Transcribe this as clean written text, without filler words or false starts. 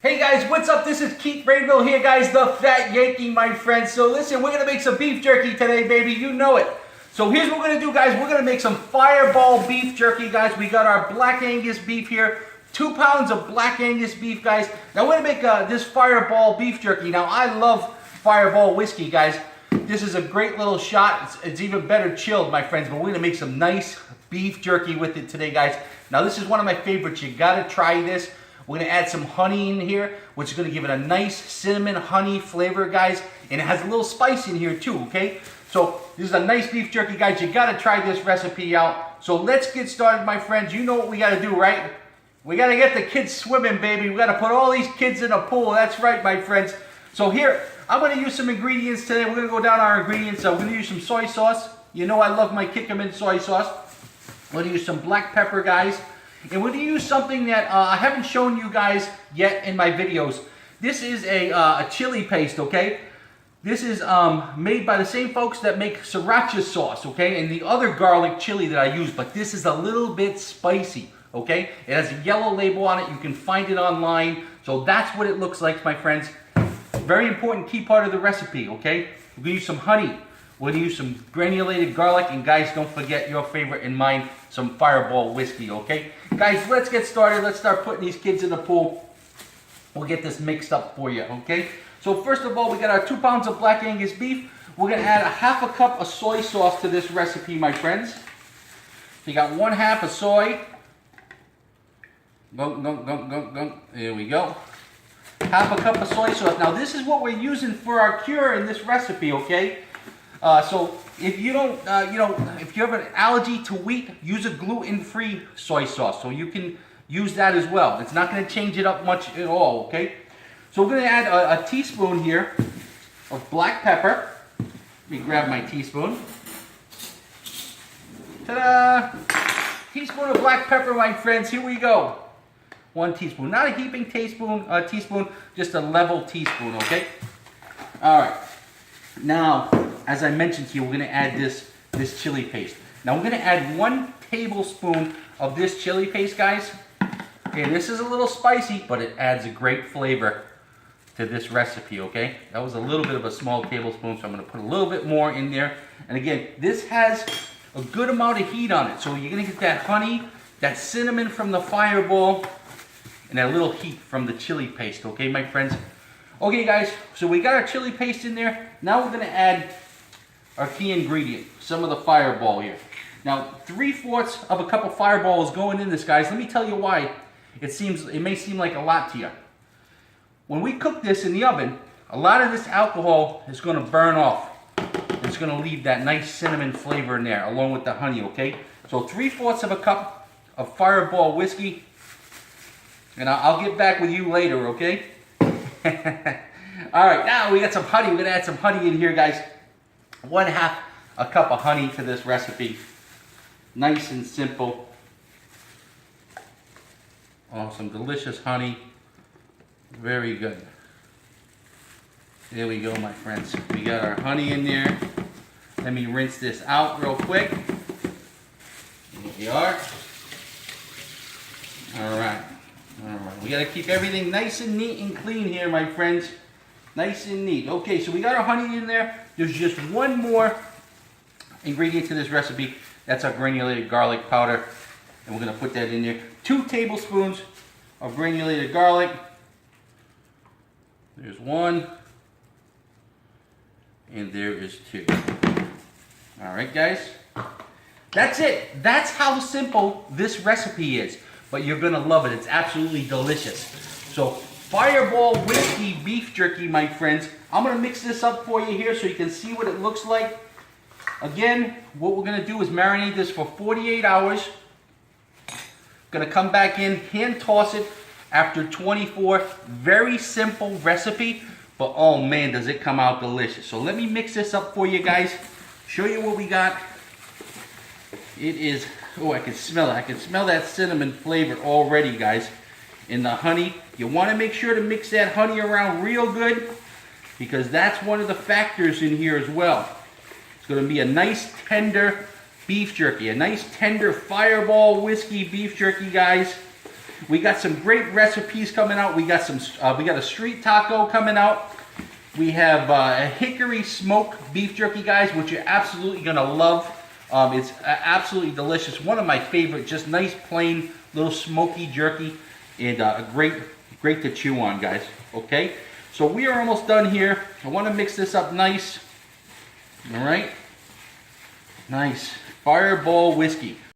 Hey guys, what's up? This is Keith Rainville here, guys, the Fat Yankee, my friends. So listen, we're going to make some beef jerky today, baby. You know it. So here's what we're going to do, guys. We're going to make some fireball beef jerky, guys. We got our black Angus beef here. 2 pounds of black Angus beef, guys. Now we're going to make this fireball beef jerky. Now I love fireball whiskey, guys. This is a great little shot. It's even better chilled, my friends. But we're going to make some nice beef jerky with it today, guys. Now this is one of my favorites. You got to try this. We're going to add some honey in here, which is going to give it a nice cinnamon honey flavor, guys. And it has a little spice in here too, okay? So this is a nice beef jerky, guys. You got to try this recipe out. So let's get started, my friends. You know what we got to do, right? We got to get the kids swimming, baby. We got to put all these kids in a pool. That's right, my friends. So here, I'm going to use some ingredients today. We're going to go down our ingredients. So we're going to use some soy sauce. You know I love my Kikkoman soy sauce. We're going to use some black pepper, guys. And we're going to use something that I haven't shown you guys yet in my videos. This is a chili paste, okay? This is made by the same folks that make sriracha sauce, okay? And the other garlic chili that I use, but this is a little bit spicy, okay? It has a yellow label on it. You can find it online. So that's what it looks like, my friends. Very important key part of the recipe, okay? We're going to use some honey. We're going to use some granulated garlic, and guys, don't forget your favorite and mine, some fireball whiskey, okay? Guys, let's get started. Let's start putting these kids in the pool. We'll get this mixed up for you, okay? So first of all, we got our 2 pounds of black Angus beef. We're going to add a half a cup of soy sauce to this recipe, my friends. So you got 1/2 of soy. There we go. Half a cup of soy sauce. Now this is what we're using for our cure in this recipe, okay? So if you don't, if you have an allergy to wheat, use a gluten-free soy sauce. So you can use that as well. It's not going to change it up much at all, okay? So we're going to add a teaspoon here of black pepper. Let me grab my teaspoon. Ta-da! Teaspoon of black pepper, my friends. Here we go. 1 teaspoon. Not a heaping teaspoon, just a level teaspoon, okay? All right. Now, as I mentioned to you, we're going to add this chili paste. Now, we're going to add 1 tablespoon of this chili paste, guys. Okay, this is a little spicy, but it adds a great flavor to this recipe, okay? That was a little bit of a small tablespoon, so I'm going to put a little bit more in there. And again, this has a good amount of heat on it, so you're going to get that honey, that cinnamon from the fireball, and that little heat from the chili paste, okay, my friends? Okay, guys, so we got our chili paste in there. Now we're going to add our key ingredient, some of the fireball here. Now, 3/4 of a cup of fireball is going in this, guys. Let me tell you why. It may seem like a lot to you. When we cook this in the oven, a lot of this alcohol is going to burn off. It's going to leave that nice cinnamon flavor in there, along with the honey, okay? So 3/4 of a cup of fireball whiskey, and I'll get back with you later, okay? All right, now we got some honey. We're going to add some honey in here, guys. 1/2 a cup of honey to this recipe. Nice and simple. Oh, some delicious honey. Very good. There we go, my friends. We got our honey in there. Let me rinse this out real quick. Here we are. All right. We got to keep everything nice and neat and clean here, my friends. Nice and neat. Okay, so we got our honey in there. There's just one more ingredient to this recipe. That's our granulated garlic powder. And we're going to put that in there. 2 tablespoons of granulated garlic. There's 1. And there is 2. All right, guys. That's it. That's how simple this recipe is. But you're going to love it. It's absolutely delicious. So, fireball whiskey beef jerky, my friends. I'm going to mix this up for you here so you can see what it looks like. Again, what we're going to do is marinate this for 48 hours. Going to come back in, hand toss it after 24. Very simple recipe, but oh man, does it come out delicious. So let me mix this up for you guys. Show you what we got. It is... Oh, I can smell it. I can smell that cinnamon flavor already, guys. In the honey. You want to make sure to mix that honey around real good, because that's one of the factors in here as well. It's going to be a nice tender beef jerky. A nice tender fireball whiskey beef jerky, guys. We got some great recipes coming out. We got some. We got a street taco coming out. We have a hickory smoked beef jerky, guys, which you're absolutely gonna love. It's absolutely delicious. One of my favorite. Just nice, plain little smoky jerky, and great to chew on, guys. Okay, so we are almost done here. I want to mix this up nice. All right, nice Fireball whiskey.